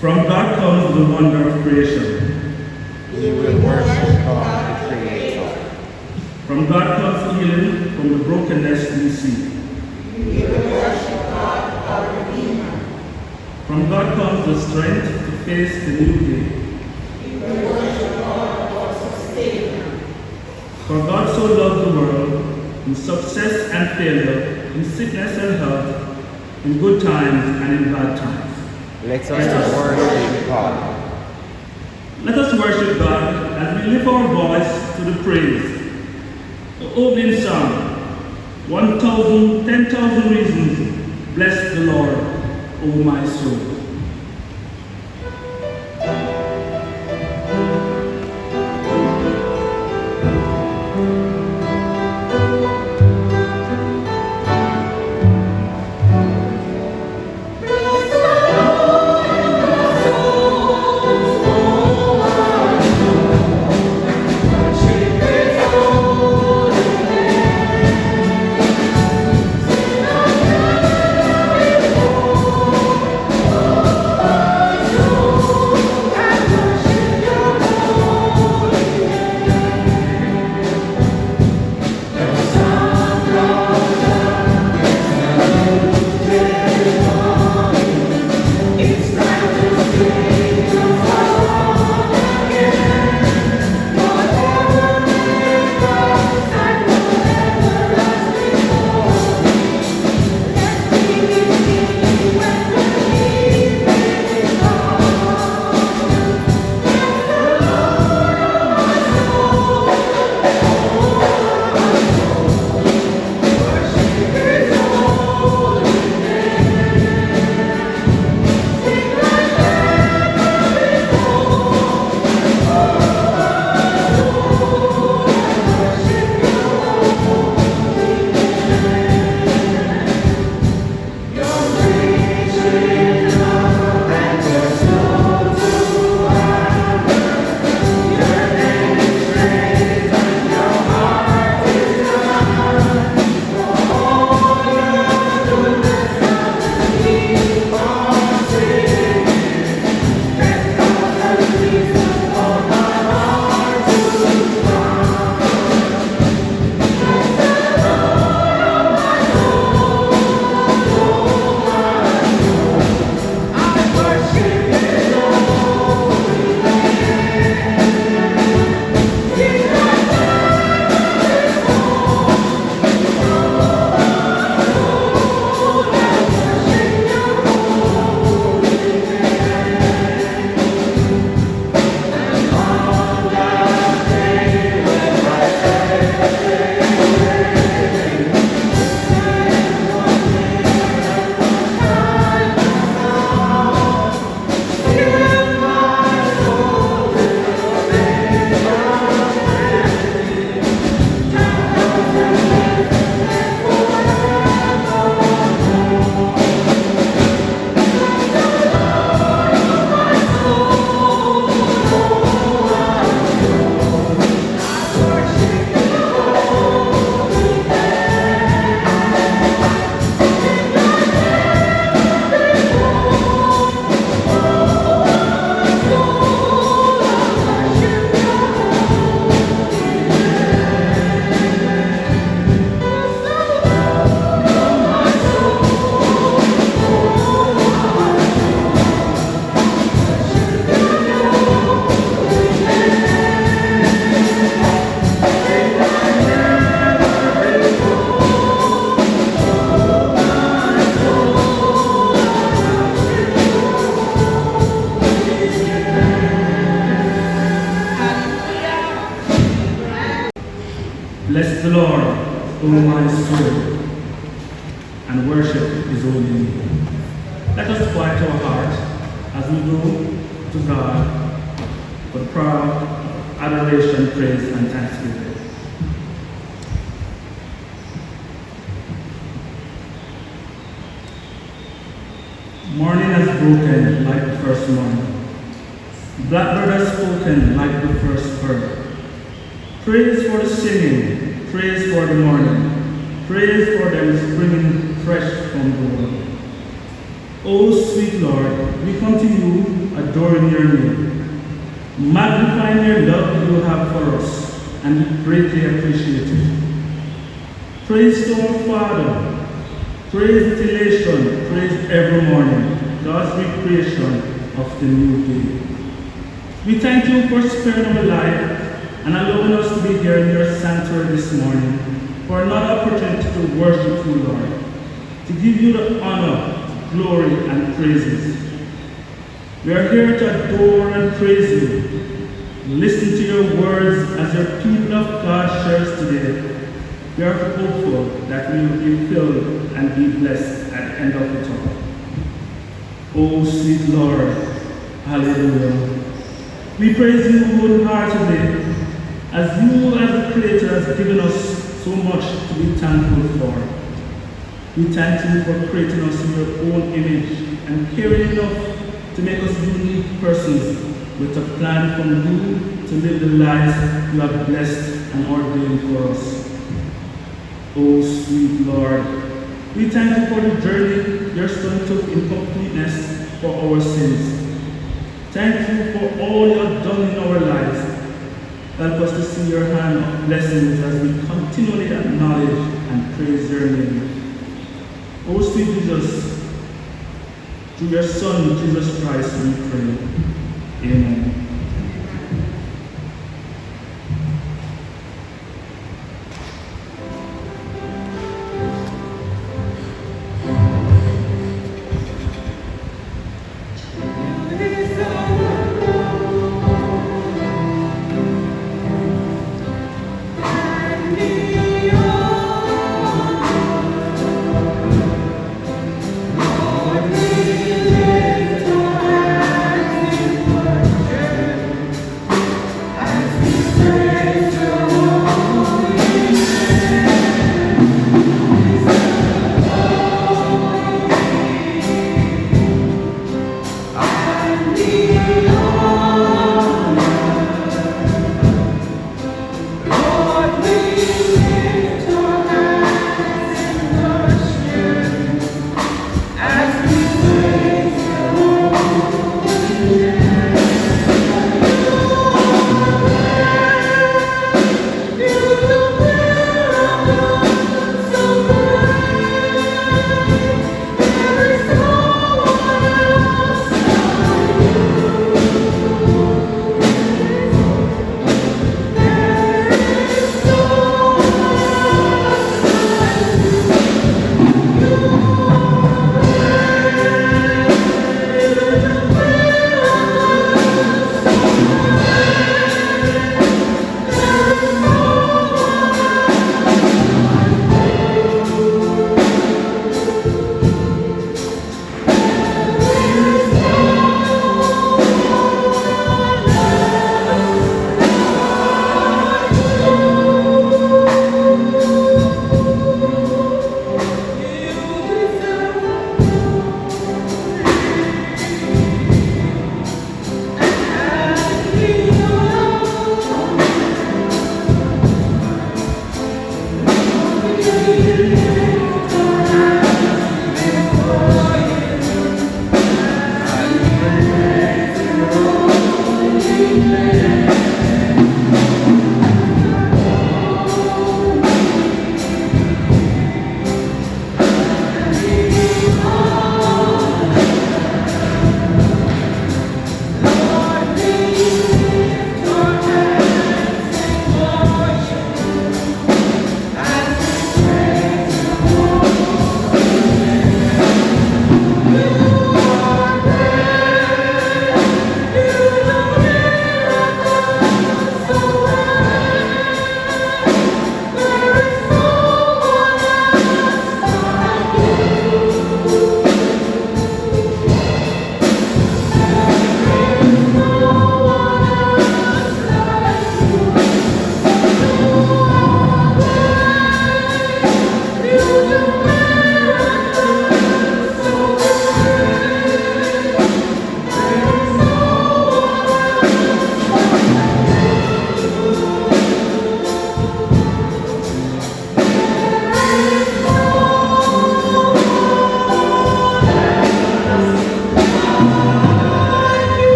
From God comes the wonder of creation. We will worship God, the Creator. From God comes healing from the brokenness we see. We will worship God, our Redeemer. From God comes the strength to face the new day. We will worship God, our Sustainer. For God so loved the world, in success and failure, in sickness and health, in good times and in bad times. Let us worship God. Let us worship God as we lift our voice to the praise. The opening song, 10,000 reasons, bless the Lord, O my soul. Bless the Lord, O my soul, and worship his holy name. Let us quiet our heart as we go to God for proud adoration, praise, and thanksgiving. Morning has broken like the first morning. Blackbird has spoken like the first bird. Praise for the singing, praise for the morning, praise for them springing fresh from the world. O sweet Lord, we come to you adoring your name, magnifying your love you have for us, and we greatly appreciate it. Praise to our Father, praise elation, praise every morning, God's recreation of the new day. We thank you for sparing our life and allowing us to be here in your sanctuary this morning for another opportunity to worship you, Lord, to give you the honor, glory, and praises. We are here to adore and praise you. Listen to your words as your people of God shares today. We are hopeful that we will be filled and be blessed at the end of it all. Oh, sweet Lord, hallelujah. We praise you wholeheartedly as you as the Creator has given us so much to be thankful for. We thank you for creating us in your own image and caring enough to make us unique persons with a plan from you to live the lives you have blessed and ordained for us. Oh, sweet Lord, we thank you for the journey your Son took in completeness for our sins. Thank you for all you have done in our lives. Help us to see your hand of blessings as we continually acknowledge and praise your name. O sweet Jesus, through your Son, Jesus Christ, we pray. Amen. Lord, we lift our hands in worship.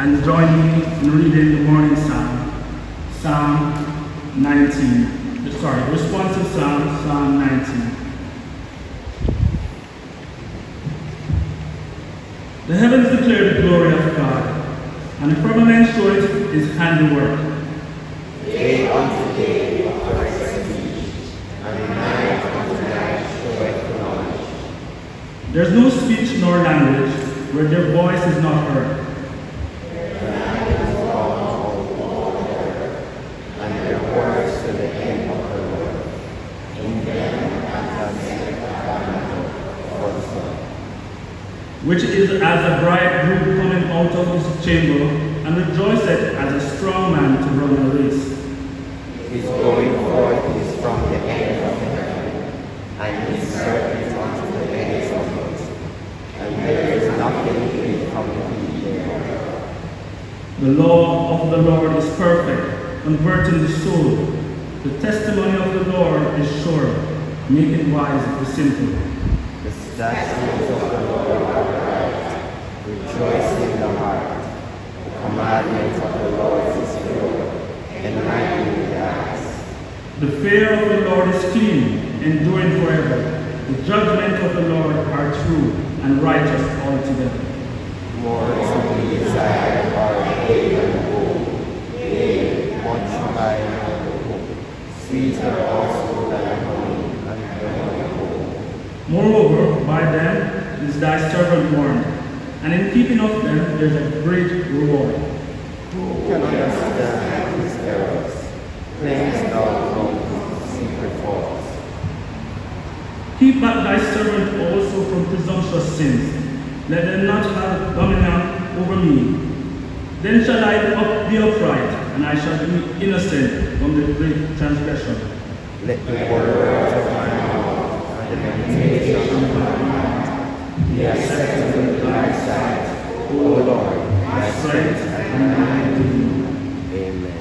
and join me in reading the morning psalm, Psalm 19. Responsive psalm, Psalm 19. The heavens declare the glory of God, and the firmament showeth his handiwork. Day unto day utters speech, and night unto night showeth knowledge. There is no speech nor language where their voice is not heard. The night is gone out of all the earth, and their words to the end of the world. In them and set a tabernacle for the sun. Which is as a bridegroom coming out of his chamber, and rejoiceth as a strong man to run a race. His going forth is from the end of the heaven, and his servant unto the ends of it. And there is nothing hid from the people. The law of the Lord is perfect, converting the soul. The testimony of the Lord is sure, making wise the simple. The statutes of the Lord are right, rejoicing the heart. The commandment of the Lord is pure, enlightening the eyes. The fear of the Lord is clean, enduring forever. The judgment of the Lord are true and righteous altogether. More to be desired are they than gold, yea, much finer than gold. Sweeter also than honey and the honeycomb. Moreover, by them is thy servant warned, and in keeping of them there is a great reward. Who can understand his errors? Cleanse thou from his secret faults. Keep back thy servant also from presumptuous sins. Let them not have dominion over me. Then shall I be upright, and I shall be innocent from the great transgression. Let the words of my mouth and the meditation of my heart be acceptable in thy sight, O Lord, my strength and my redeemer. Amen.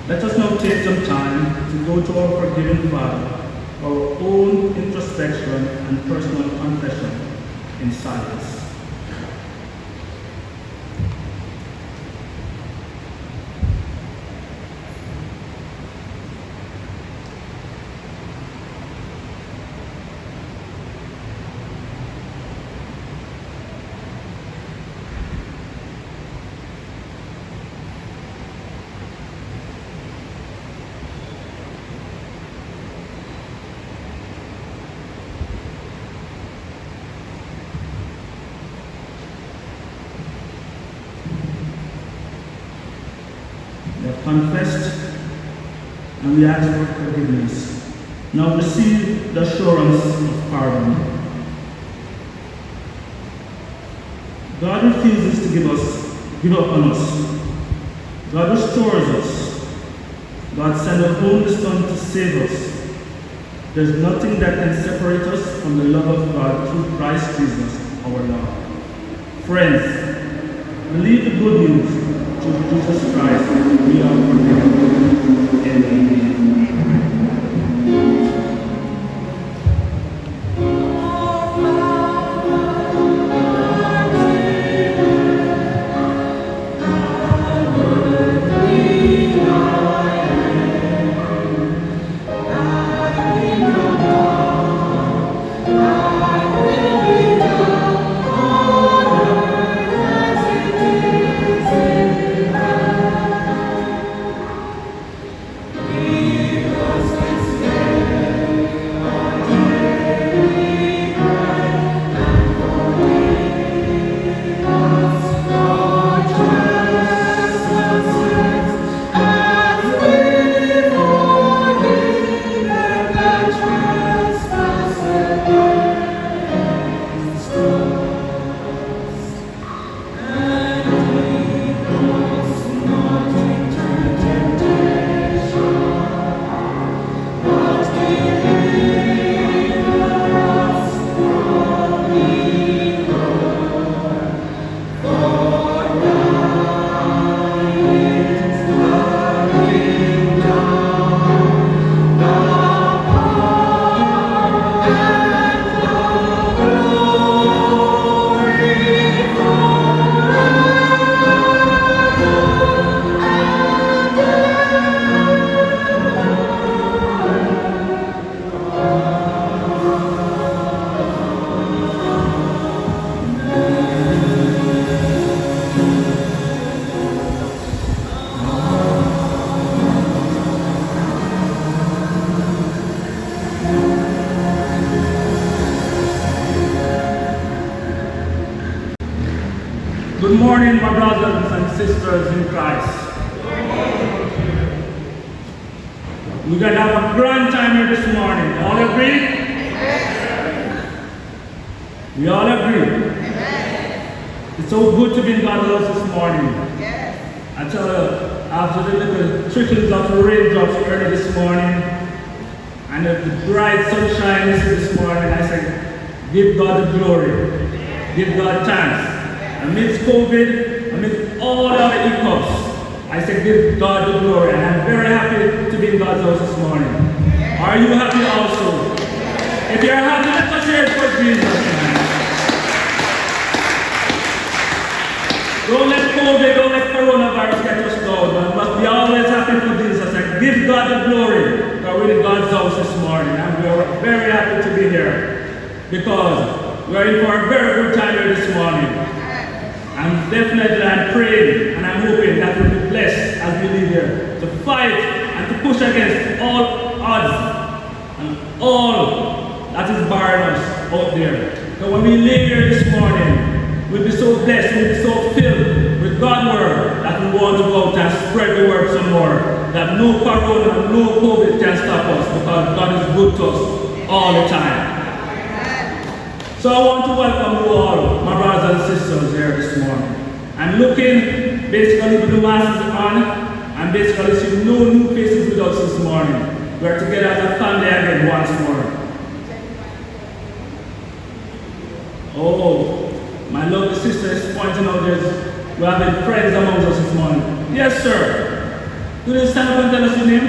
Let us now take some time to go to our forgiving Father for our own introspection and personal confession in silence. We have confessed and we ask for forgiveness. Now receive the assurance of pardon. God refuses to give up on us. God restores us. God sent our only Son to save us. There's nothing that can separate us from the love of God through Christ Jesus, our Lord. Friends, believe the good news through Jesus Christ. We are forgiven. Amen. Good morning, my brothers and sisters in Christ. We're going to have a grand time here this morning. All agree? We all agree? It's so good to be in God's house this morning. I tell you, after the little trickles of the raindrops early this morning, and the bright sunshine this morning, I say, give God the glory. Give God thanks. Amidst COVID, amidst all our hiccups, I say give God the glory, and I'm very happy to be in God's house this morning. Are you happy also? If you're happy, let's put your hands for Jesus. Don't let COVID, don't let coronavirus get us down, but we must be always happy for Jesus and give God the glory. We're in God's house this morning, and we are very happy to be here because we are in for a very good time here this morning. And definitely I'm praying and I'm hoping that we'll be blessed as we live here to fight and to push against all odds and all that is barring us out there. So when we live here this morning, we'll be so blessed, we'll be so filled with God's word that we want to go out and spread the word some more. That no corona, no COVID can stop us because God is good to us all the time. So I want to welcome you all, my brothers and sisters here this morning. I'm looking basically with the masses on and basically see no new faces with us this morning. We're together as a family again once more. Oh, my lovely sister is pointing out we're having friends among us this morning. Yes, sir. Could you stand up and tell us your name?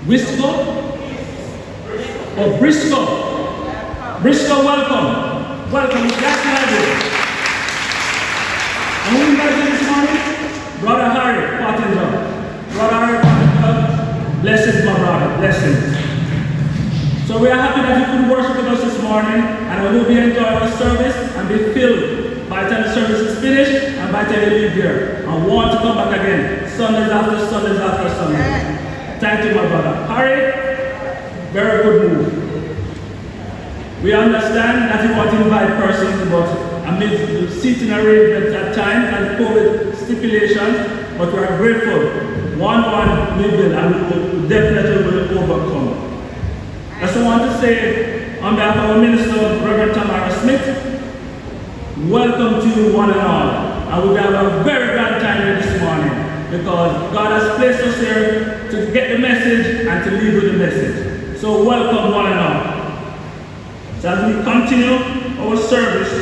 Wisco? Oh, Briscoe. Briscoe, welcome. Welcome. That's lovely. And who invited you this morning? Brother Harry Pottinger. Brother Harry Pottinger. Blessings, my brother. Blessings. So we are happy that you could worship with us this morning, and we will be enjoying our service and be filled by the time the service is finished and by the time you leave here. And want to come back again, Sundays after Sundays after Sundays. Thank you, my brother. Harry, very good move. We understand that you want to invite persons, but amidst the seating arrangements at times and COVID stipulations, but we are grateful. One we will, and we definitely will overcome. I just want to say, on behalf of our minister, Reverend Tamara Smith, welcome to you one and all. And we'll have a very grand time here this morning because God has placed us here to get the message and to leave with the message. So welcome one and all. So as we continue our service,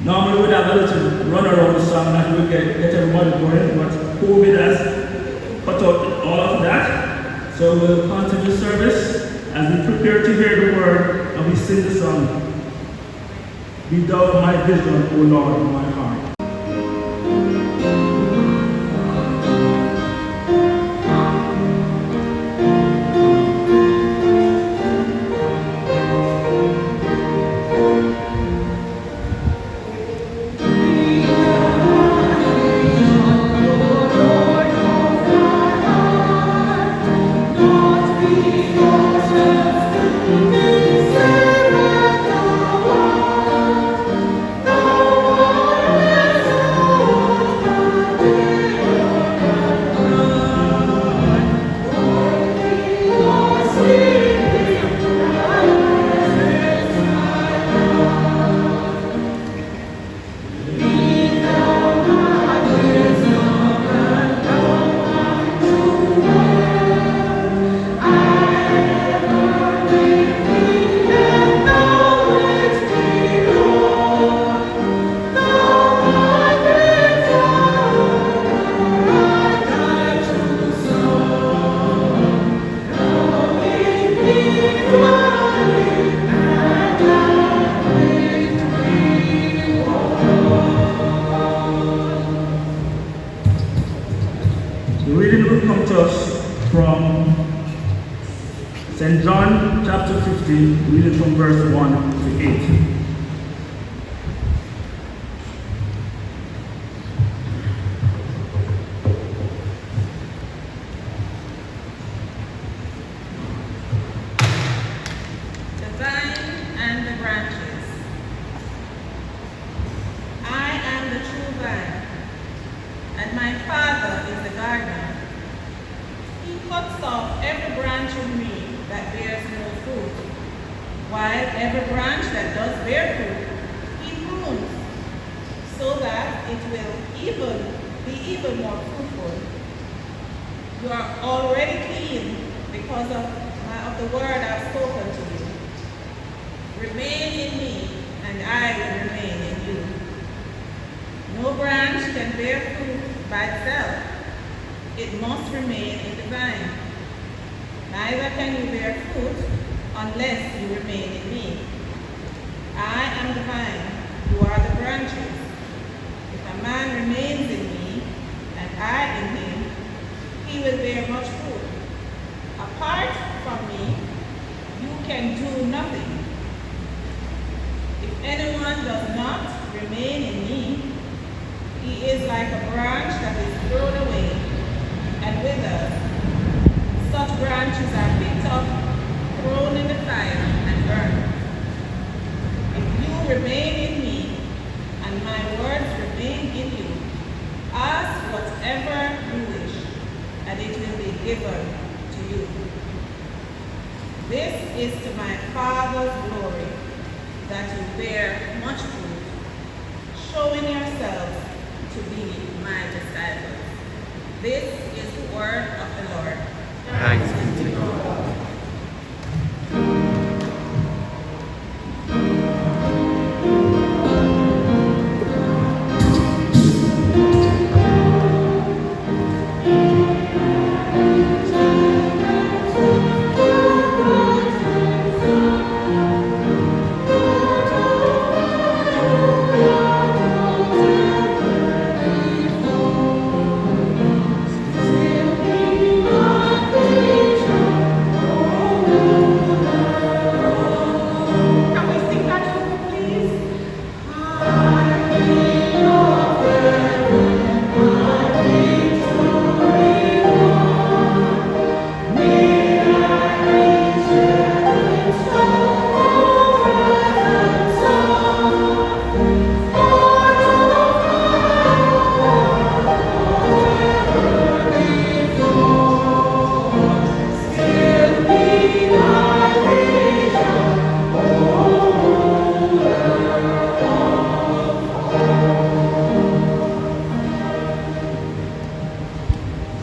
normally we'd have a little run around song that we get everybody going, but COVID has cut out all of that. So we'll continue service as we prepare to hear the word and we sing the song. Be thou my vision, O Lord, in my heart. St. John chapter 15, reading from verse 1 to 8. Father is the gardener. He cuts off every branch in me that bears no fruit, while every branch that does bear fruit, he prunes, so that it will be even more fruitful. You are already clean because of the word I've spoken to you. Remain in me, and I will remain in you. No branch can bear fruit by itself. It must remain in the vine. Neither can you bear fruit unless you remain in me. I am the vine, you are the branches. If a man remains in me, and I in him, he will bear much fruit. Apart from me, you can do nothing. If anyone does not remain in me, he is like a branch that is thrown away and withers. Such branches are picked up, thrown in the fire, and burned. If you remain in me, and my words remain in you, ask whatever you wish, and it will be given to you. This is to my Father's glory, that you bear much fruit, showing yourselves to be my disciples. This is the word of the Lord. Thanks be to God.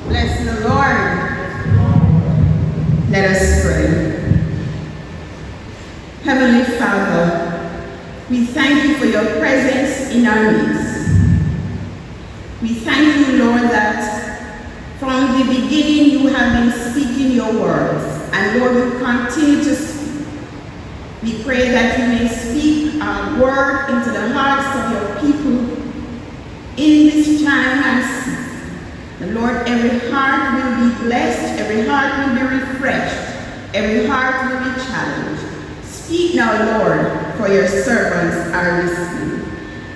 Bless the Lord. Let us pray. Heavenly Father, we thank you for your presence in our midst. We thank you, Lord, that from the beginning you have been speaking your words, and Lord, you continue to speak. We pray that you may speak a word into the hearts of your people in this time and season. The Lord, every heart will be blessed, every heart will be refreshed, every heart will be challenged. Speak now, Lord, for your servants are listening.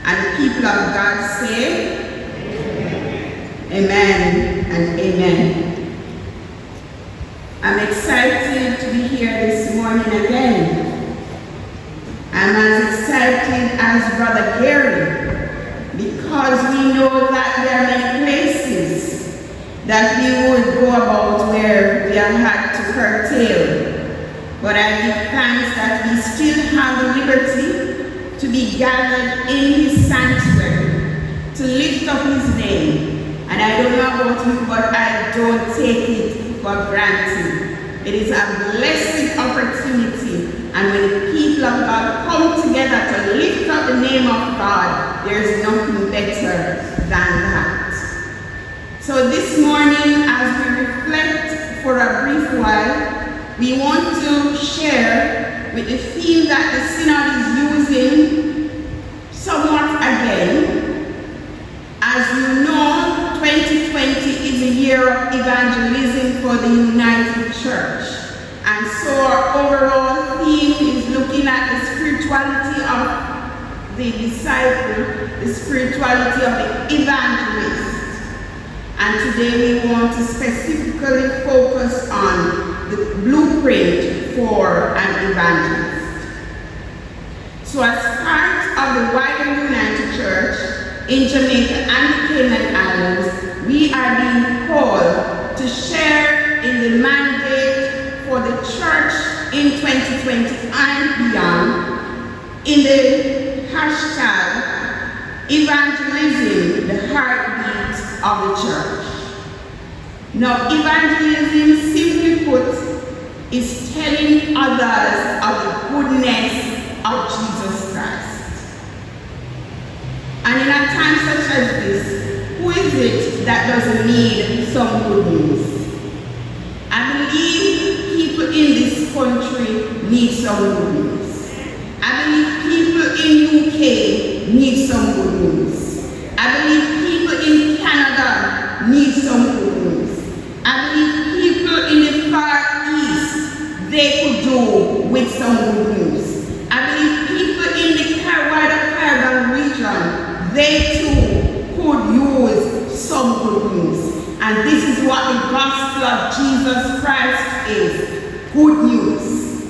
And the people of God say, Amen and amen. I'm excited to be here this morning again. I'm as excited as Brother Gary, because we know that there are many places that we would go about where we have had to curtail. But I give thanks that we still have the liberty to be gathered in his sanctuary, to lift up his name. And I don't know about you, but I don't take it for granted. It is a blessed opportunity. And when the people of God come together to lift up the name of God, there is nothing better than that. So this morning, as we reflect for a brief while, we want to share with the theme that the Synod is using somewhat again. As you know, 2020 is a year of evangelism for the United Church. And so our overall theme is looking at the spirituality of the disciple, the spirituality of the evangelist. And today we want to specifically focus on the blueprint for an evangelist. So as part of the wider United Church in Jamaica and the Cayman Islands, we we are being called to share in the mandate for the church in 2020 and beyond in the hashtag evangelism, the heartbeat of the church. Now, evangelism, simply put, is telling others of the goodness of Jesus Christ. And in a time such as this, who is it that doesn't need some good news? I believe people in this country need some good news. I believe people in UK need some good news. I believe people in Canada need some good news. I believe people in the Far East, they could do with some good news. I believe people in the Caribbean region, they too could use some good news. And this is what the gospel of Jesus Christ is, good news.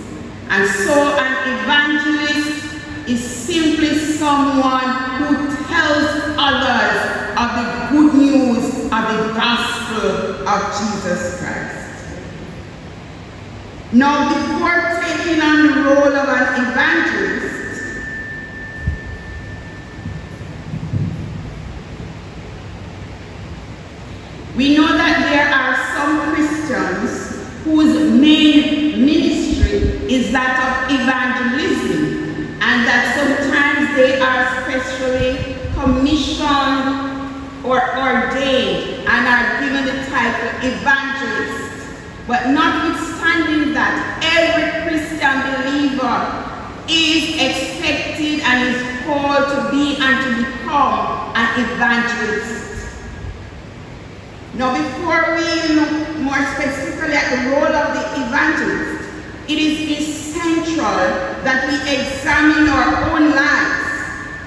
And so an evangelist is simply someone who tells others of the good news of the gospel of Jesus Christ. Now, before taking on the role of an evangelist, we know that there are some Christians whose main ministry is that of evangelism, and that sometimes they are specially commissioned or ordained and are given the title evangelist. But notwithstanding that, every Christian believer is expected and is called to be and to become an evangelist. Now, before we look more specifically at the role of the evangelist, it is essential that we examine our own lives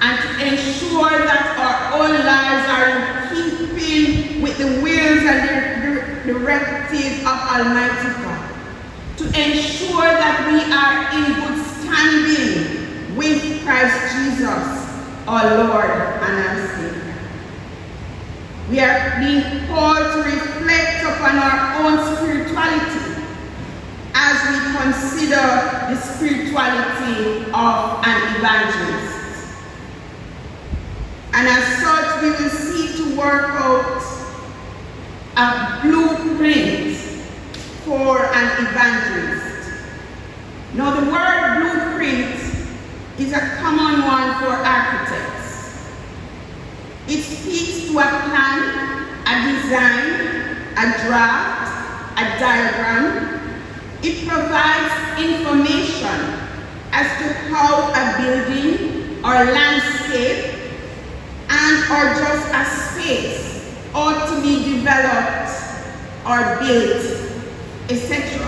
and to ensure that our own lives are in keeping with the wills and the directives of Almighty God. To ensure that we are in good standing with Christ Jesus, our Lord and our Savior. We are being called to reflect upon our own spirituality as we consider the spirituality of an evangelist. And as such, we will seek to work out a blueprint for an evangelist. Now, the word blueprint is a common one for architects. It speaks to a plan, a design, a draft, a diagram. It provides information as to how a building or landscape and or just a space ought to be developed or built, etc.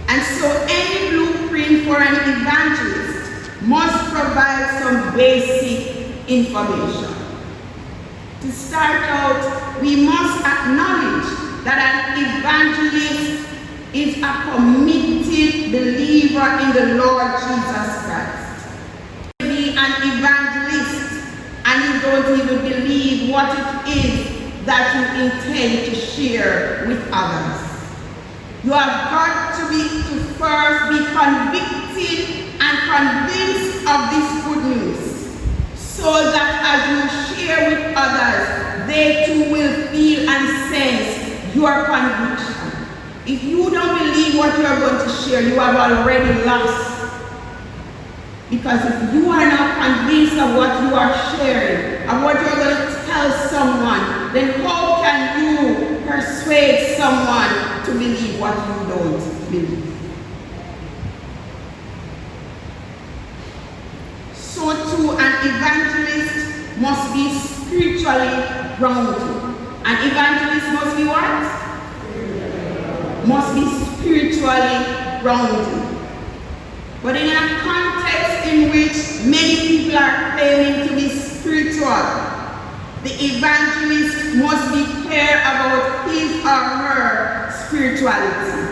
And so any blueprint for an evangelist must provide some basic information. To start out, we must acknowledge that an evangelist is a committed believer in the Lord Jesus Christ. To be an evangelist and you don't even believe what it is that you intend to share with others. You have got to first be convicted and convinced of this good news, so that as you share with others, they too will feel and sense your conviction. If you don't believe what you are going to share, you have already lost. Because if you are not convinced of what you are sharing, of what you are going to tell someone, then how can you persuade someone to believe what you don't believe? So too, an evangelist must be spiritually grounded. An evangelist must be what? Must be spiritually grounded. But in a context in which many people are claiming to be spiritual, the evangelist must be clear about his or her spirituality.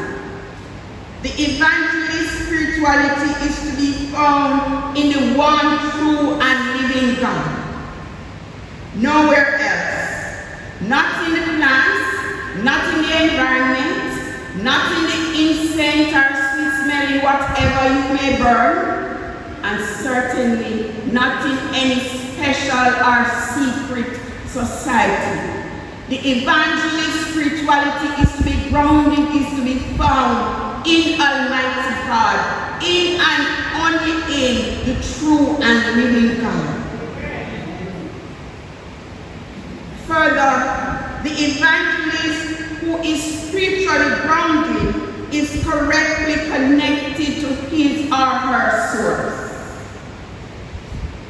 The evangelist's spirituality is to be found in the one true and living God. Nowhere else. not in the environment, not in the incense or sweet smelling whatever you may burn, and certainly not in any special or secret society. The evangelist spirituality is to be grounded, is to be found in Almighty God, in and only in the true and living God. Further, the evangelist who is spiritually grounded is correctly connected to his or her source.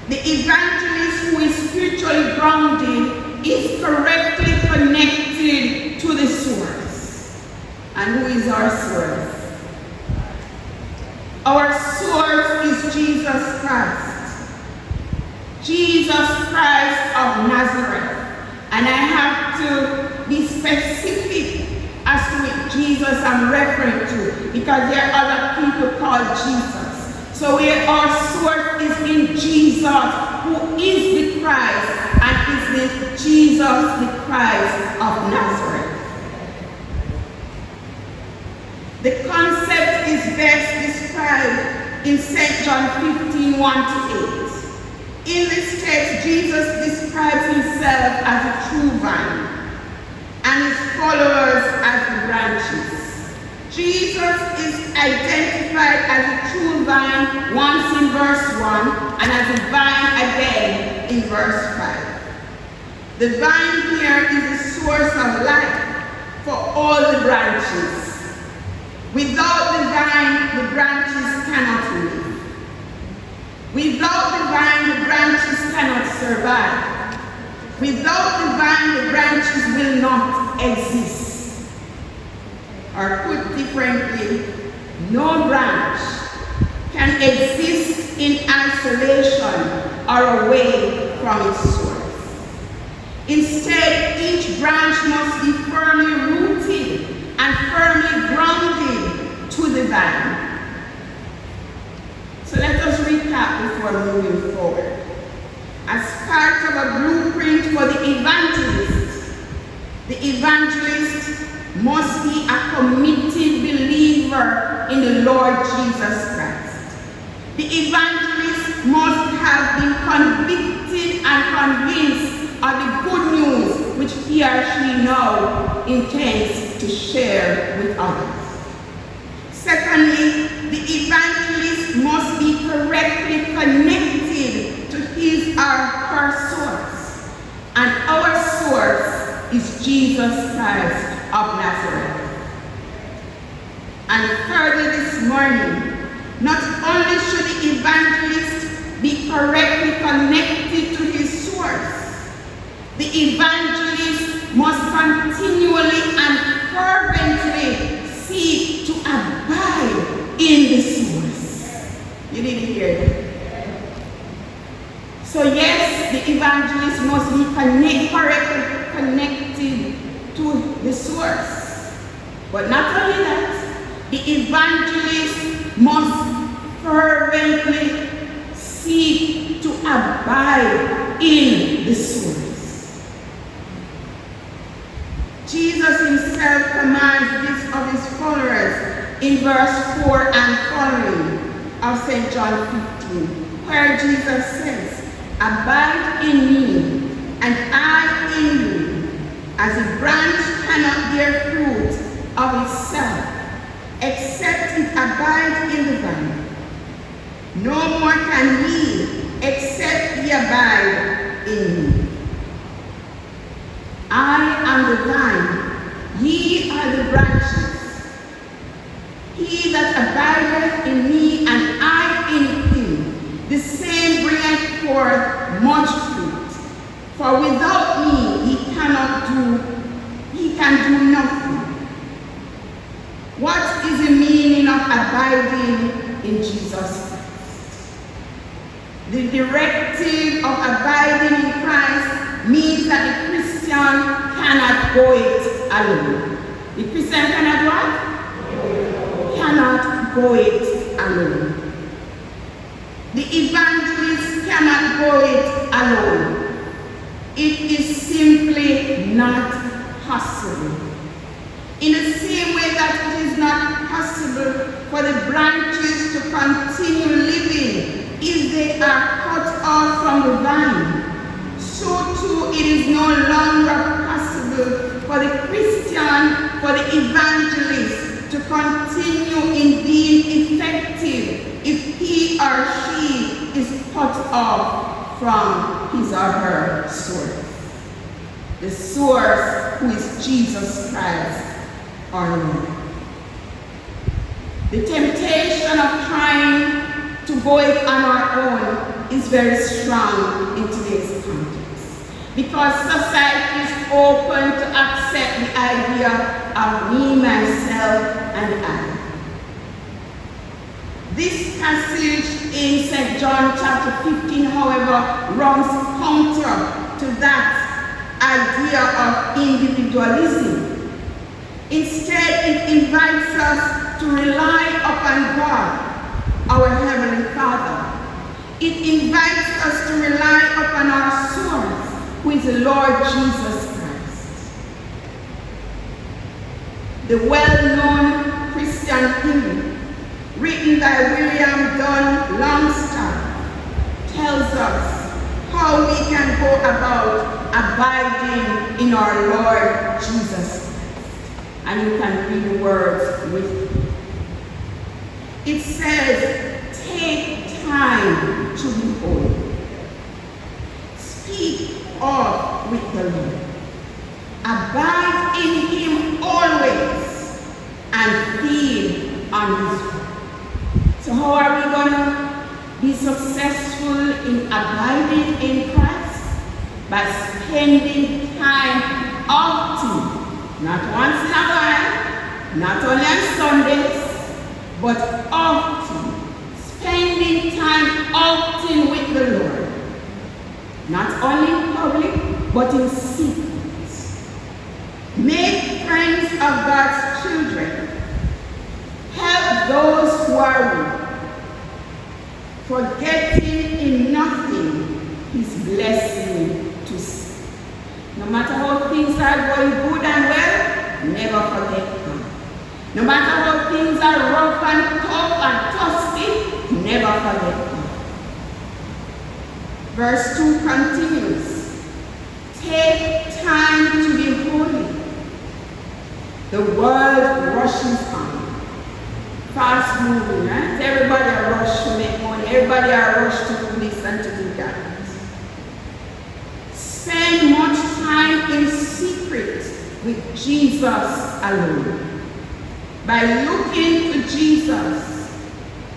The evangelist who is spiritually grounded is correctly connected to the source. And who is our source? Our source is Jesus Christ. Jesus Christ of Nazareth. And I have to be specific as to which Jesus I'm referring to, because there are other people called Jesus. So where our source is in Jesus, who is the Christ, and is the Jesus, the Christ of Nazareth. The concept is best described in St. John 15, 1-8. In this text, Jesus describes himself as a true vine and his followers as the branches. Jesus is identified as a true vine once in verse 1 and as a vine again in verse 5. The vine here is a source of life for all the branches. Without the vine, the branches cannot live. Without the vine, the branches cannot survive. Without the vine, the branches will not exist. Or put differently, no branch can exist in isolation or away from its source. Instead, each branch must be firmly rooted and firmly grounded to the vine. So let us recap before moving forward. As part of a blueprint for the evangelist must be a committed believer in the Lord Jesus Christ. The evangelist must have been convicted and convinced of the good news which he or she now intends to share with others. Secondly, the evangelist must be correctly connected to his or her source. And our source is Jesus Christ of Nazareth. And further this morning, not only should the evangelist be correctly connected to his source, the evangelist must continually and fervently seek to abide in the source. You didn't hear that? So yes, the evangelist must be correctly connected to the source. But not only that, the evangelist must fervently seek to abide in the source. Jesus himself commands this of his followers in verse 4 and following of St. John 15, where Jesus says, "Abide in me, and I in you, as a branch cannot bear fruit of itself, except it abide in the vine. No more can ye, except ye abide in me. I am the vine, ye are the branches. He that abideth in me, and I in him, the same bringeth forth much fruit. For without me he can do nothing." What is the meaning of abiding in Jesus Christ? The directive of abiding in Christ means that the Christian cannot go it alone. The Christian cannot what? Cannot go it alone. The evangelist cannot go it alone. It is simply not possible. too, it is no longer possible for the Christian, for the evangelist to continue in being effective if he or she is cut off from his or her source. The source who is Jesus Christ our Lord. The temptation of trying to go it on our own is very strong in today's context because society is open to accept the idea of me, myself, and I. This passage in St. John chapter 15, however, runs counter to that idea of individualism. Instead, it invites us to rely upon God, our Heavenly Father. It invites us to rely upon our source, who is the Lord Jesus Christ. The well-known Christian hymn, written by William Dunn Longstaff, tells us how we can go about abiding in our Lord Jesus Christ. And you can read the words with me. It says, take time to be holy. Speak of with the Lord. Abide in him always and feed on his word. So how are we going to be successful in abiding in Christ? By spending time often. Not once in a while, not only on Sundays, but often. Spending time often with the Lord. Not only in public, but in secret. Make friends of God's children. Help those who are weak. Forgetting in nothing his blessing to see. No matter how things are going good and well, never forget God. No matter how things are rough and tough and toasty, never forget God. Verse 2 continues. Take time to be holy. The world rushes on. Fast moving, right? Everybody are rushed to make money. Everybody are rushed to do this and to do that. Spend much time in secret with Jesus alone. By looking to Jesus,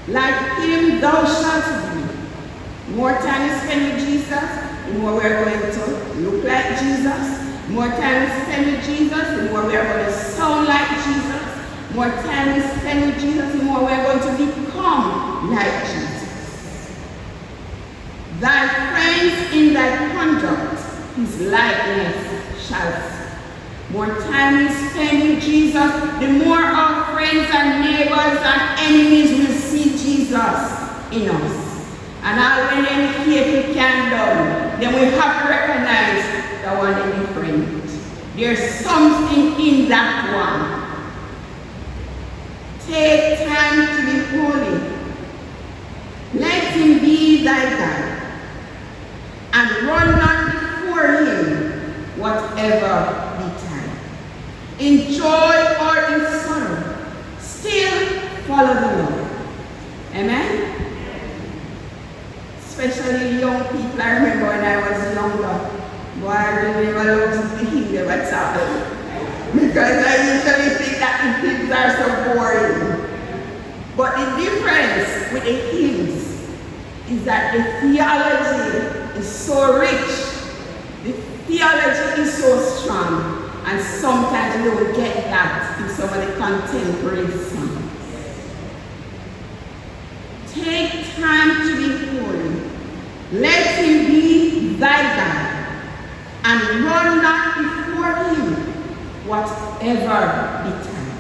like him thou shalt be. More time you spend with Jesus, the more we are going to look like Jesus. More time we spend with Jesus, the more we are going to sound like Jesus. More time we spend with Jesus, the more we are going to become like Jesus. Thy friends in thy conduct, his likeness shall see. More time we spend with Jesus, the more our friends and neighbors and enemies will see Jesus in us. And all when they hate we can done, then we have to recognize that one is different. There's something in that one. Take time to be holy. Let him be thy guide. And run not before him, whatever betide. In joy or in sorrow, still follow the Lord. Amen? Especially young people, I remember when I was younger. Boy, I really never loved to hear what's happening. Because I usually think that the hymns are so boring. But the difference with the hymns is that the theology is so rich. The theology is so strong. And sometimes we don't get that in some of the contemporary songs. Take time to be holy. Let him be thy guide. And run not before him, whatever betide.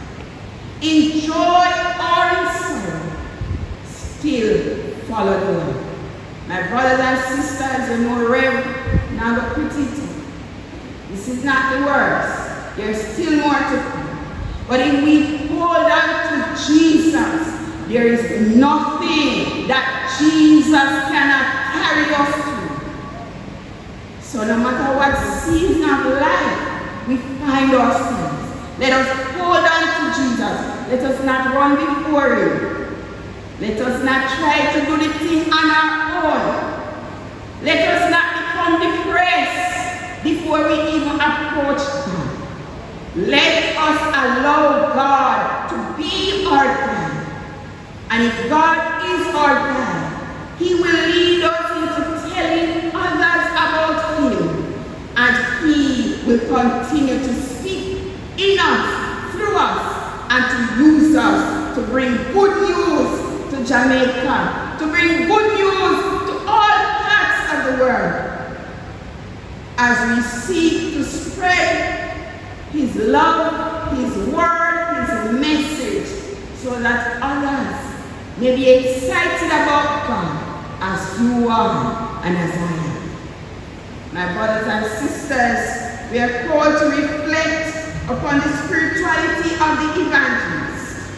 In joy or in sorrow, still follow the Lord. My brothers and sisters, you know, Rev, now go pretty too. This is not the worst. There's still more to come. But if we hold on to Jesus, there is nothing that Jesus cannot carry us through. So no matter what season of life we find ourselves, let us hold on to Jesus. Let us not run before him. Let us not try to do the thing on our own. Let us not become depressed before we even approach God. Let us allow God to be our guide. And if God is our guide, he will lead us into telling others about him. And he will continue to speak in us, through us, and to use us to bring good news to Jamaica, to bring good news to all parts of the world, as we seek to spread his love, his word, his message, so that others may be excited about God as you are and as I am. My brothers and sisters, we are called to reflect upon the spirituality of the evangelist.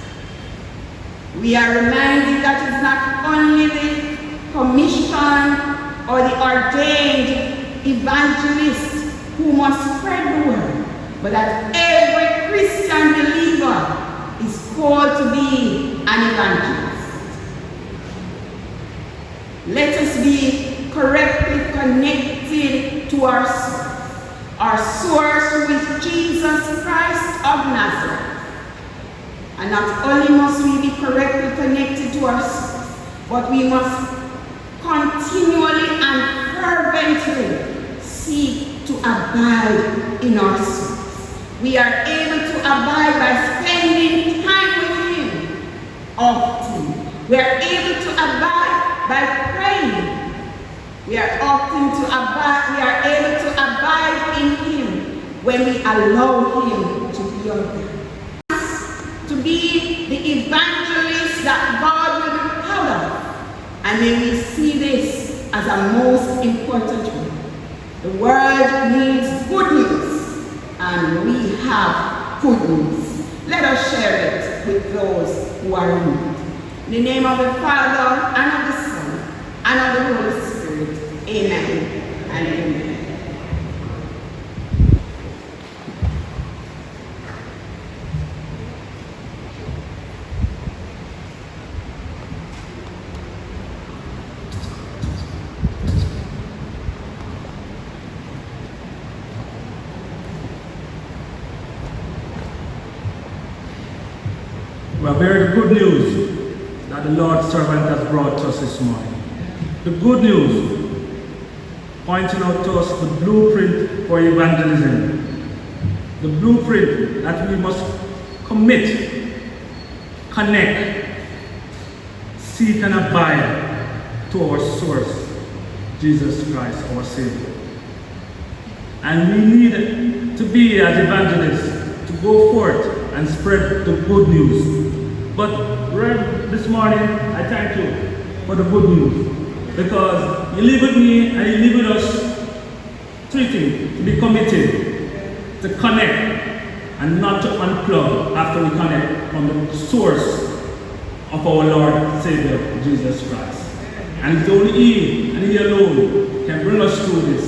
We are reminded that it's not only the commissioned or the ordained evangelist who must spread the word, but that every Christian believer is called to be an evangelist. Let us be correctly connected to our source who is Jesus Christ of Nazareth. And not only must we be correctly connected to our source, but we must continually and fervently seek to abide in our source. We are able to abide by spending time with him often. We are able to abide by praying. We are able to abide in him when we allow him to be our God. To be the evangelist that God will be proud of. And then we see this as a most important one. The world needs good news, and we have good news. Let us share it with those who are in need. In the name of the Father, and of the Son, and of the Holy Spirit. Amen and amen. We are bearing the good news that the Lord's servant has brought to us this morning. The good news pointing out to us the blueprint for evangelism. The blueprint that we must commit, connect, seek and abide to our source, Jesus Christ, our Savior. And we need to be as evangelists to go forth and spread the good news. But this morning, I thank you for the good news, because you live with me and you live with us, treating to be committed, to connect, and not to unplug after we connect from the source of our Lord and Savior, Jesus Christ. And it's only He and He alone can bring us through this.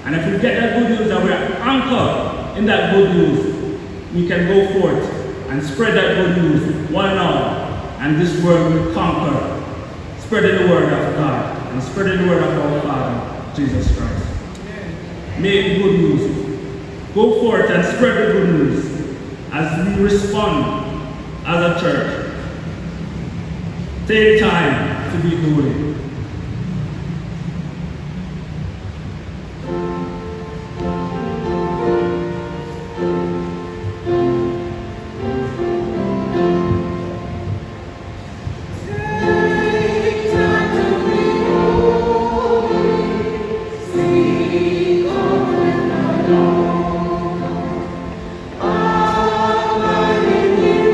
And if we get that good news, that we are anchored in that good news, we can go forth and spread that good news one and all, and this world will conquer, spreading the word of God and spreading the word of our Father, Jesus Christ. Make good news. Go forth and spread the good news as we respond as a church. Take time to be holy.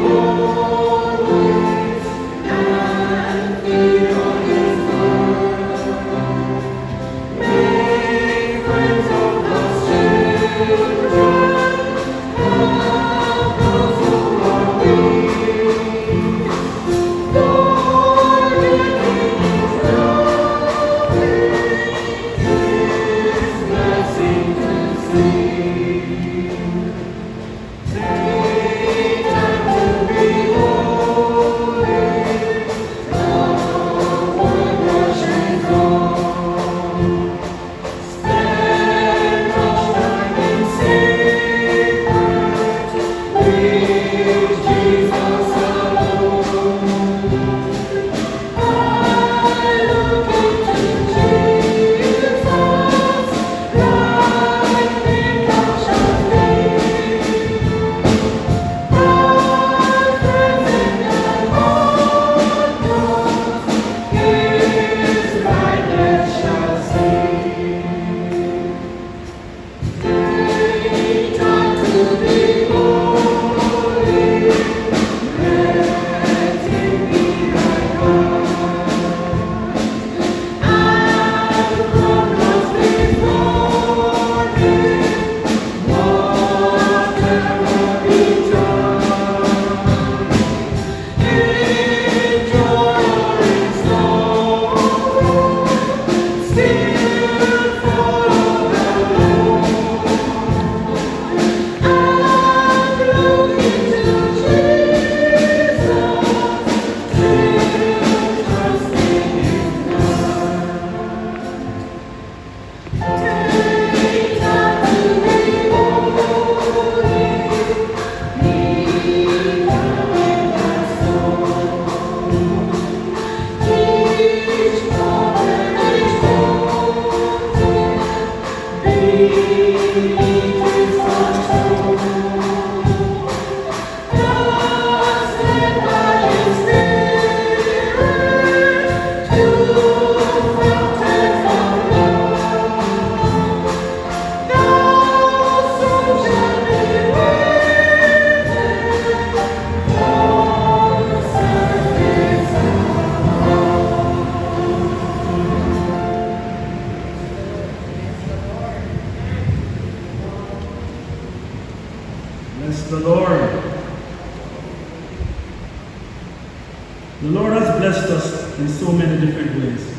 Always, and feel his love. Bless the Lord. The Lord has blessed us in so many different ways.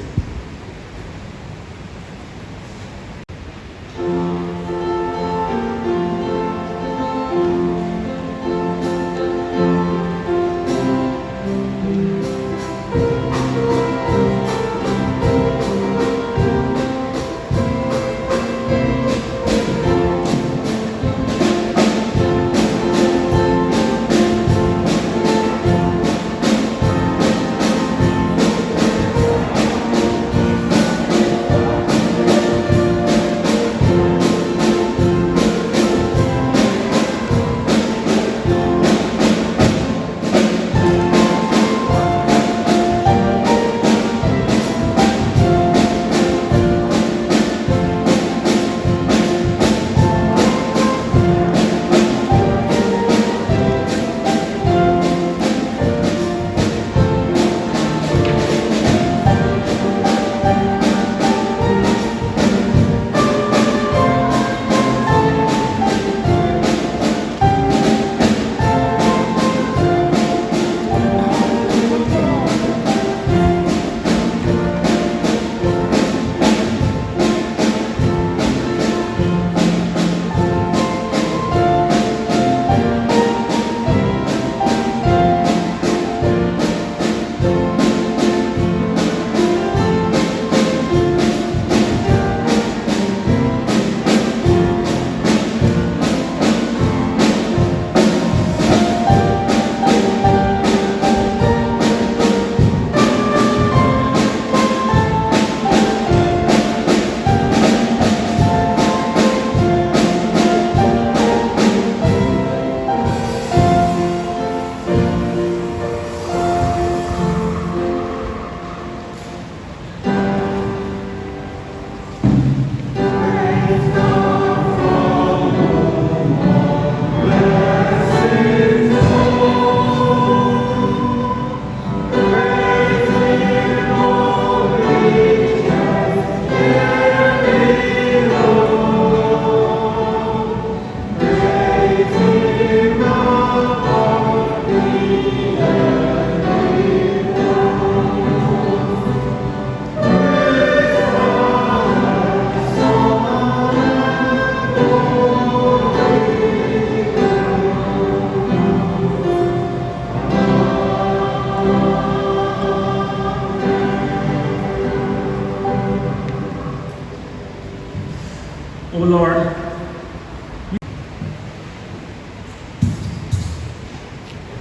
O Lord,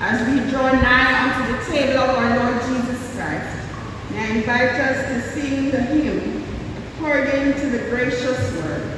As we draw nigh unto the table of our Lord Jesus Christ, may I invite us to sing the hymn according to the gracious word.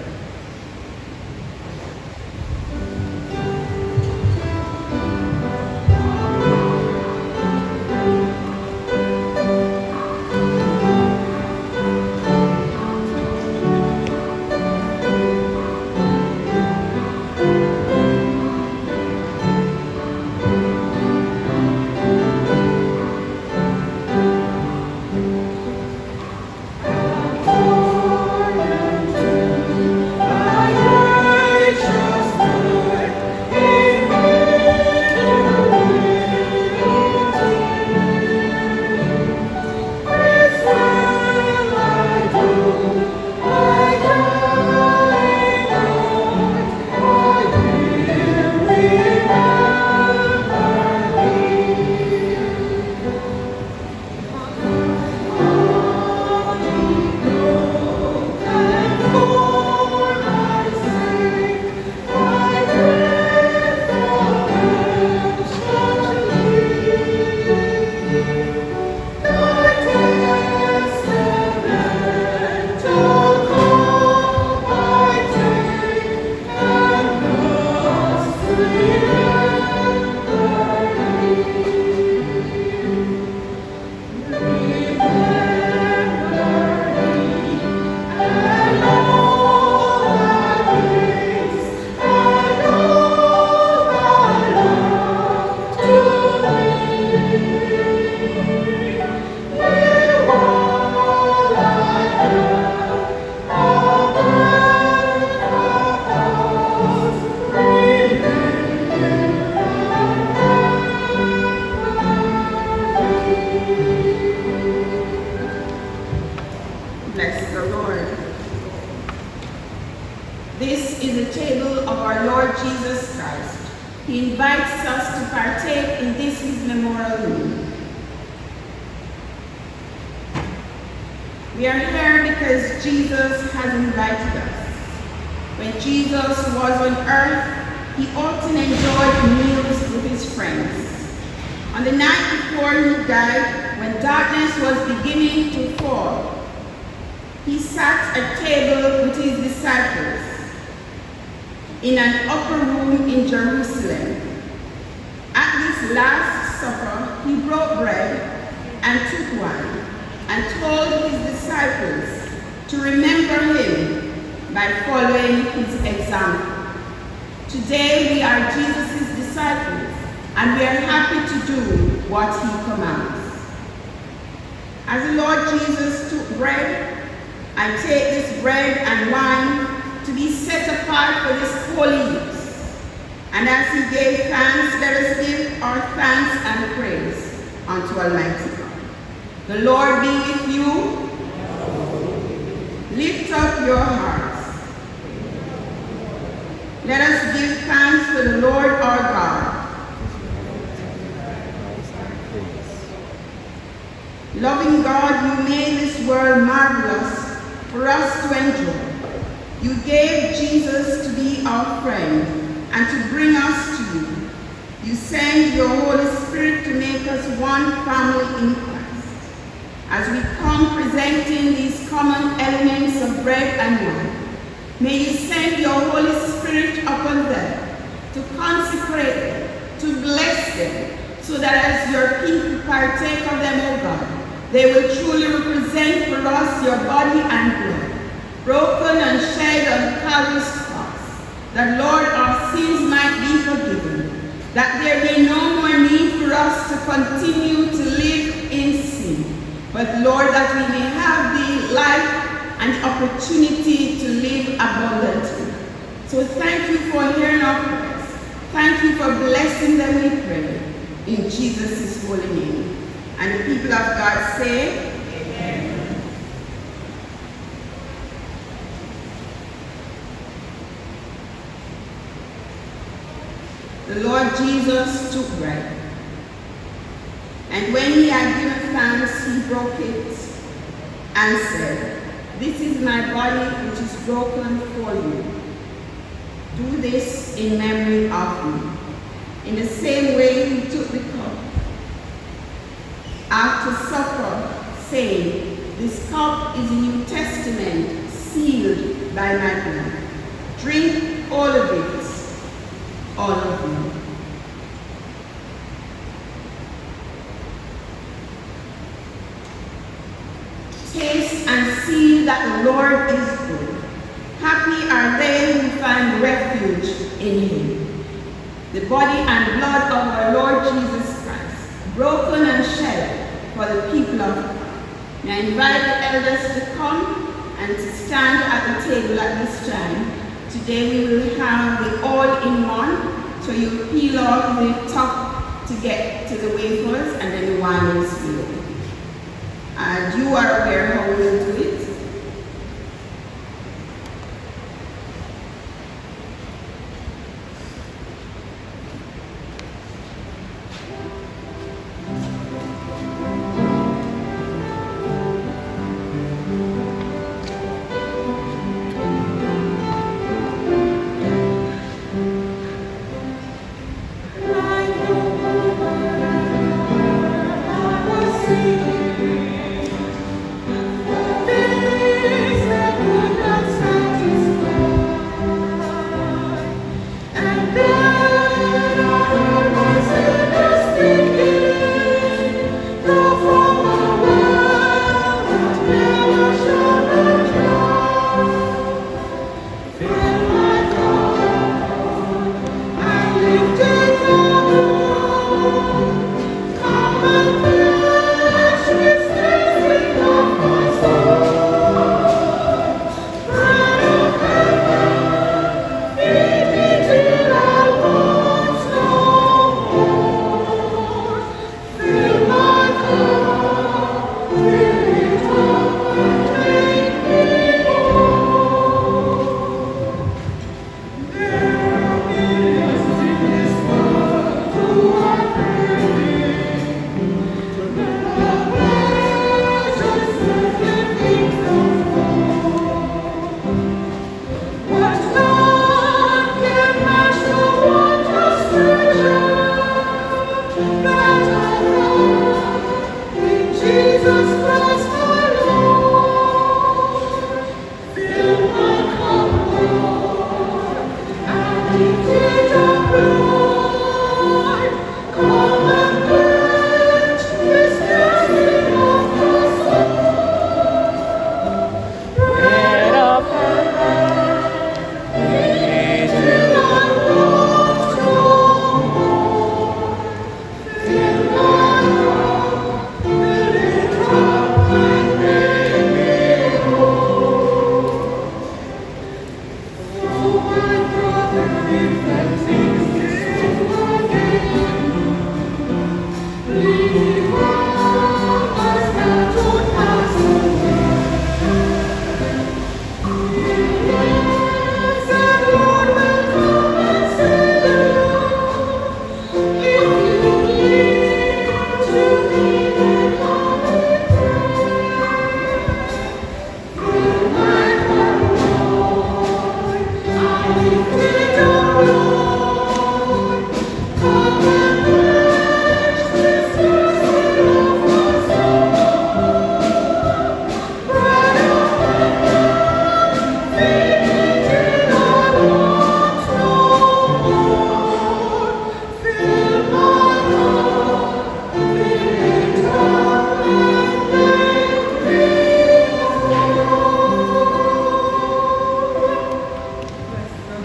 This is the table of our Lord Jesus Christ. He invites us to partake in this his memorial meal. We are here because Jesus has invited us. When Jesus was on earth, he often enjoyed meals with his friends. On the night before he died, when darkness was beginning to fall, he sat at table with his disciples in an upper room in Jerusalem. At this Last Supper, he broke bread and took wine and told his disciples to remember him by following his example. Today we are Jesus' disciples, and we are happy to do what he commands. As the Lord Jesus took bread, I take this bread and wine to be set apart for this holy use. And as he gave thanks, let us give our thanks and praise unto Almighty God. The Lord be with you. Lift up your hearts. Let us give thanks to the Lord our God. Loving God, you made this world marvelous for us to enjoy. You gave Jesus to be our friend and to bring us to you. You sent your Holy Spirit to make us one family in Christ. As we come presenting these common elements of bread and wine, may you send your Holy Spirit upon them to consecrate them, to bless them, so that as your people partake of them, O God, they will truly represent for us your body and blood, broken and shed on Calvary's cross, that, Lord, our sins might be forgiven, that there be no more need for us to continue to live in sin, but, Lord, that we may have the life and the opportunity to live abundantly. So thank you for hearing our prayers. Thank you for blessing them, we pray, in Jesus' holy name. And the people of God say, Amen. The Lord Jesus took bread, and when he had given thanks, he broke it and said, "This is my body which is broken for you. Do this in memory of me." In the same way, he took the cup after supper, saying, "This cup is a New Testament sealed by my blood. Drink all of it, all of you." Taste and see that the Lord is good. Happy are they who find refuge in him. The body and blood of our Lord Jesus Christ, broken and shed for the people of God. May I invite the elders to come and to stand at the table at this time. Today we will have the all-in-one, so you peel off the top to get to the wafers, and then the wine is filled. And you are aware how we will do it. Thank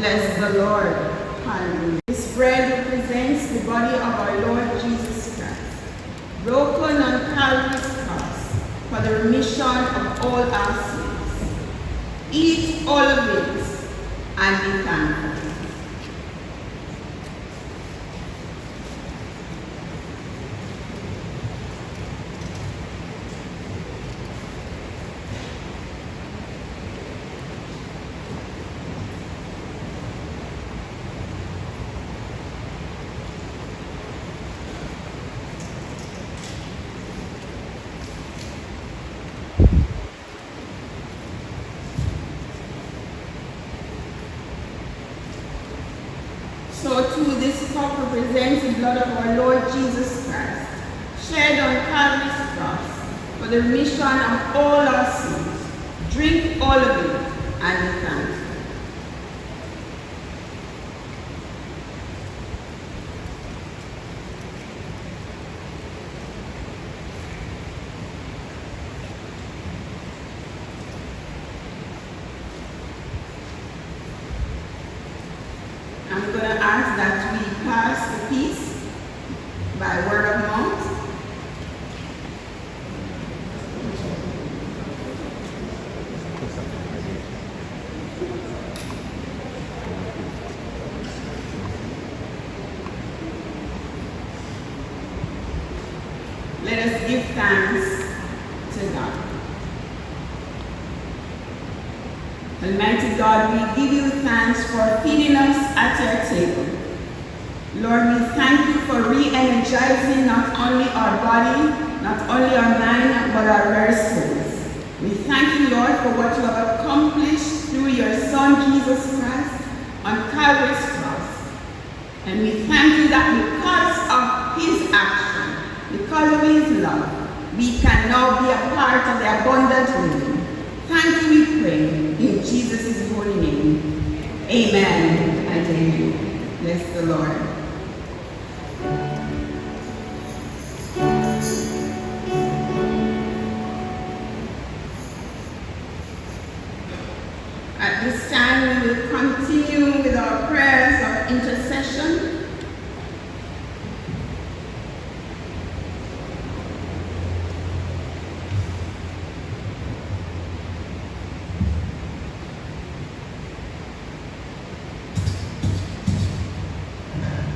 Bless the Lord. Hallelujah. This bread represents the body of our Lord Jesus Christ, broken on Calvary's cross for the remission of all our sins. Eat all of it and be thankful. So too this cup represents the blood of our Lord Jesus Christ, shed on Calvary's cross for the remission of all our sins. Drink all of it and be thankful. I'm going to ask that we pass the peace by word of mouth. Let us give thanks to God. Almighty God, we give you thanks for feeding us at your table. Lord, we thank you for re-energizing not only our body, not only our mind, but our very souls. We thank you, Lord, for what you have accomplished through your Son, Jesus Christ, on Calvary's cross. And we thank you that because of his action, because of his love, we can now be a part of the abundant living. Thank you, we pray, in Jesus' holy name. Amen and amen. Bless the Lord. At this time, we will continue with our prayers of intercession.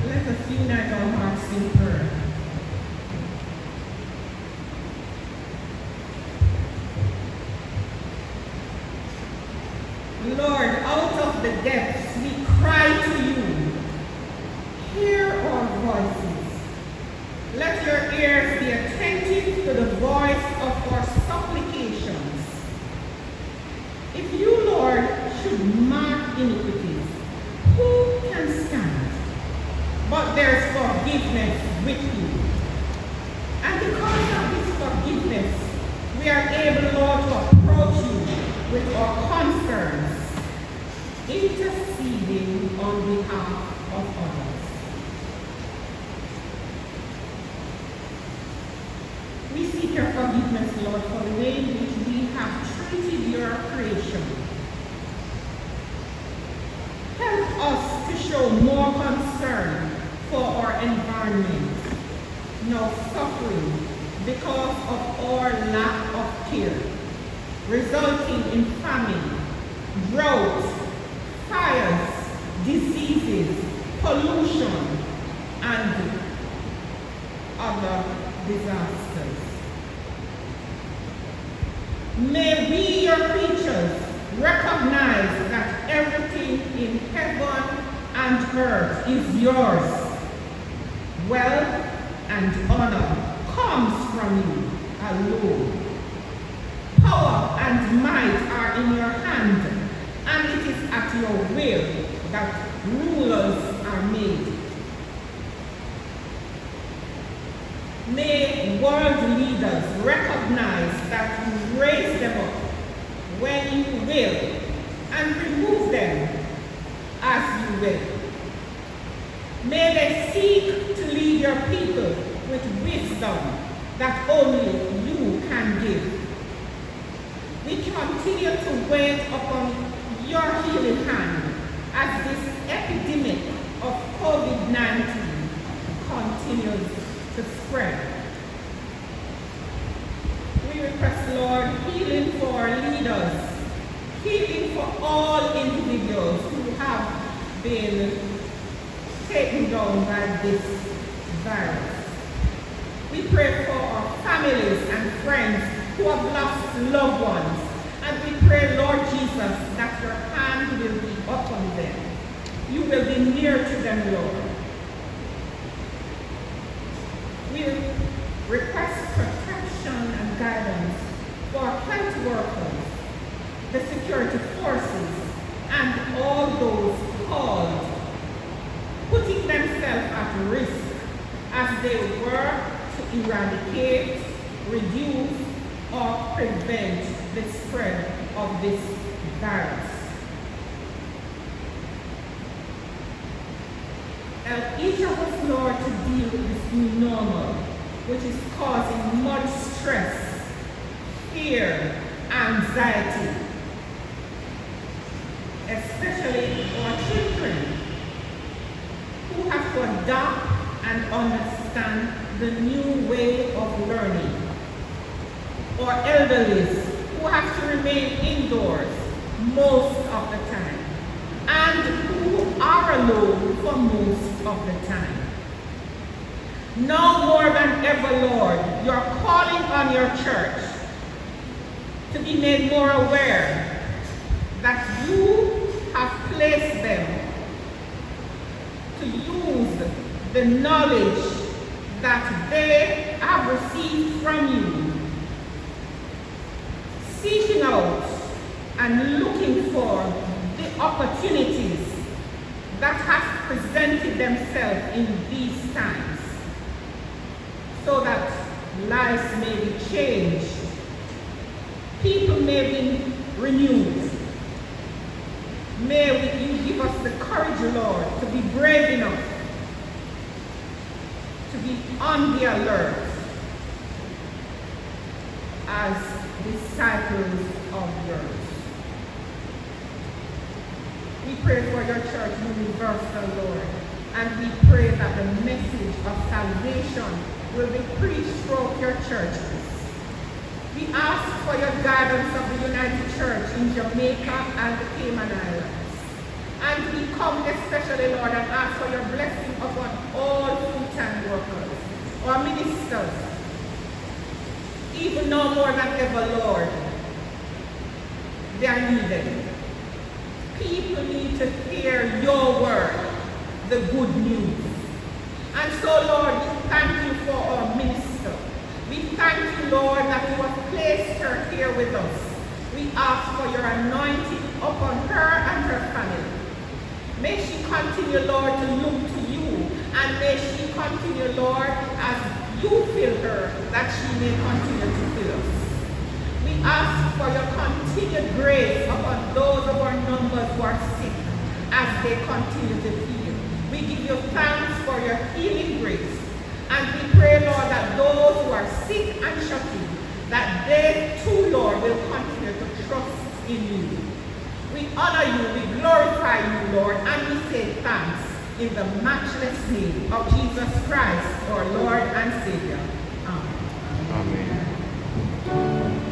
Let us unite our hearts in prayer. Lord, out of the depths we cry to you. Hear our voices. Let your ears be attentive to the voice of our supplications. If you, Lord, should mark iniquities, who can stand? But there's forgiveness with you. And because of this forgiveness, we are able, Lord, to approach you with our concerns, interceding on behalf of others. We seek your forgiveness, Lord, for the way in which we have treated your creation. Help us to show more concern for our environment, now suffering because of our lack of care, resulting in famine, drought, fires, diseases, pollution, and other disasters. May we, your creatures, recognize that everything in heaven and earth is yours. Wealth and honor comes from you alone. Power and might are in your hand, and it is at your will that rulers are made. May world leaders recognize that you raise them up when you will, and remove them as you will. May they seek to lead your people with wisdom that only you can give. We continue to wait upon your healing hand as this COVID-19 continues to spread. We request, Lord, healing for our leaders, healing for all individuals who have been taken down by this virus. We pray for our families and friends who have lost loved ones. And we pray, Lord Jesus, that your hand will be upon them. You will be near to them, Lord. We request protection and guidance for health workers, the security forces, and all those called, putting themselves at risk as they work to eradicate, reduce, or prevent the spread of this virus. Help each of us, Lord, to deal with this new normal, which is causing much stress, fear, anxiety, especially our children, who have to adapt and understand the new way of learning, or elderlies who have to remain indoors most of the time, and who are alone for most of the time. Now more than ever, Lord, you're calling on your church to be made more aware that you have placed them to use the knowledge that they have received from you, seeking out and looking for the opportunities that have presented themselves in these times, so that lives may be changed, people may be renewed. May you give us the courage, Lord, to be brave enough, to be on the alert as disciples of yours. We pray for your church universal, Lord, and we pray that the message of salvation will be preached throughout your churches. We ask for your guidance of the United Church in Jamaica and the Cayman Islands. And we come especially, Lord, and ask for your blessing upon all full-time workers, our ministers, even now more than ever, Lord, they are needed. People need to hear your word, the good news. And so, Lord, we thank you for our minister. We thank you, Lord, that you have placed her here with us. We ask for your anointing upon her and her family. May she continue, Lord, to look to you, and may she continue, Lord, as you fill her, that she may continue to fill us. We ask for your continued grace upon those of our numbers who are sick as they continue to heal. We give you thanks for your healing grace. And we pray, Lord, that those who are sick and shut in, that they too, Lord, will continue to trust in you. We honor you, we glorify you, Lord, and we say thanks in the matchless name of Jesus Christ, our Lord and Savior. Amen. Amen.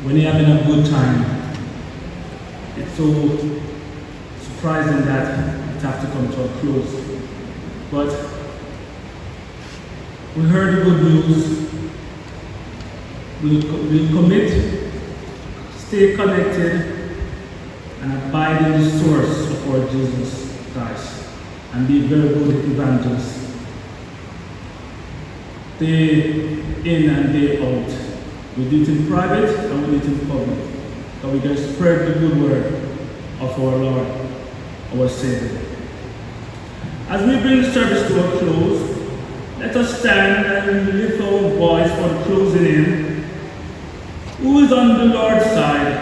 When you're having a good time, it's so surprising that it has to come to a close. But we heard the good news. We'll commit, stay connected, and abide in the source of our Jesus. Christ and be very good evangelists. Day in and day out. We do it in private and we do it in public. So we can spread the good word of our Lord, our Savior. As we bring the service to a close, let us stand and lift our voice for the closing in. Who is on the Lord's side?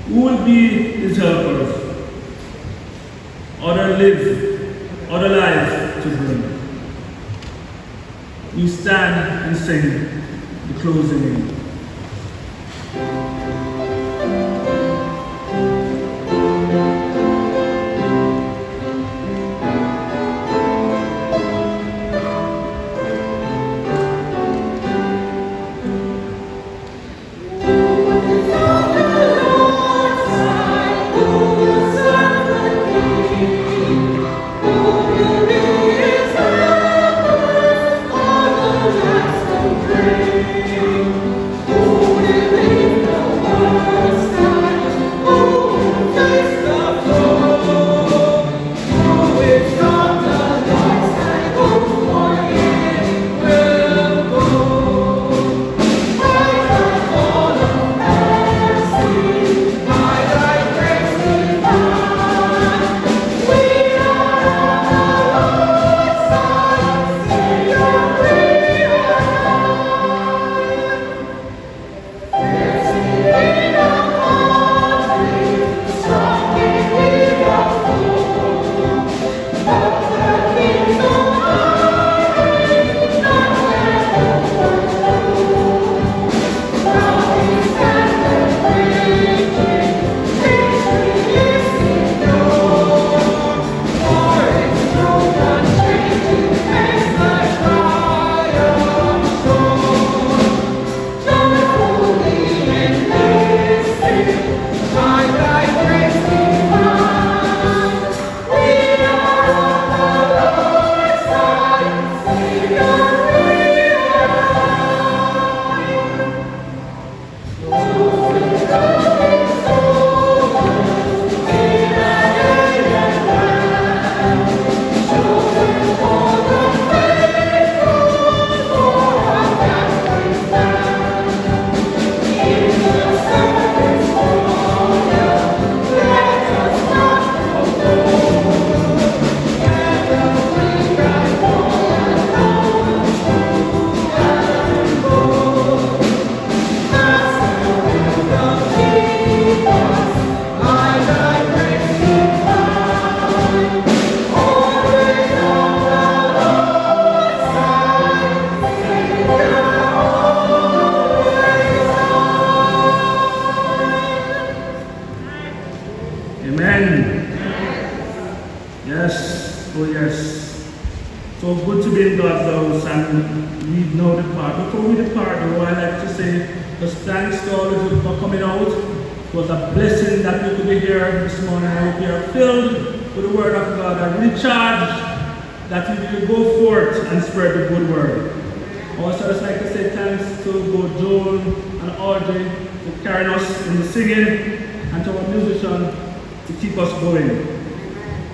Who will be his helpers? Other lives to bring. We stand and sing the closing in.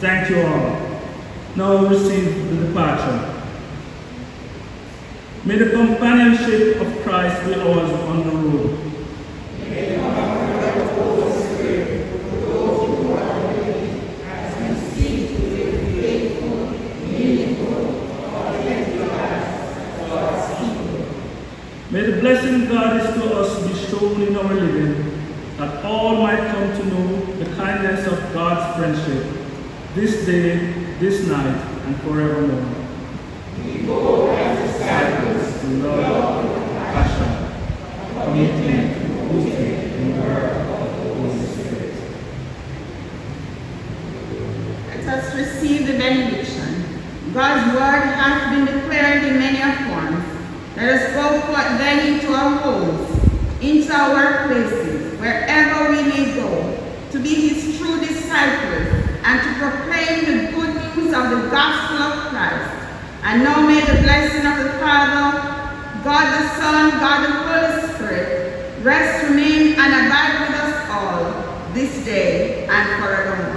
Thank you all. Now receive the departure. May the companionship of Christ be ours on the road. May the comfort of the Holy Spirit for those who are living as we seek to live faithful, meaningful, authentic lives for God's people. May the blessing God is to us be shown in our living, that all might come to know the kindness of God's friendship, this day, this night, and forevermore. We go as disciples to love, passion, commitment, rooted in the word of the Holy Spirit. Let us receive the benediction. God's word hath been declared in many forms. Let us go forth then into our homes, into our workplaces, wherever we may go, to be his true disciples, and to proclaim the good news of the gospel of Christ. And now may the blessing of the Father, God the Son, God the Holy Spirit, rest, remain, and abide with us all, this day and forevermore.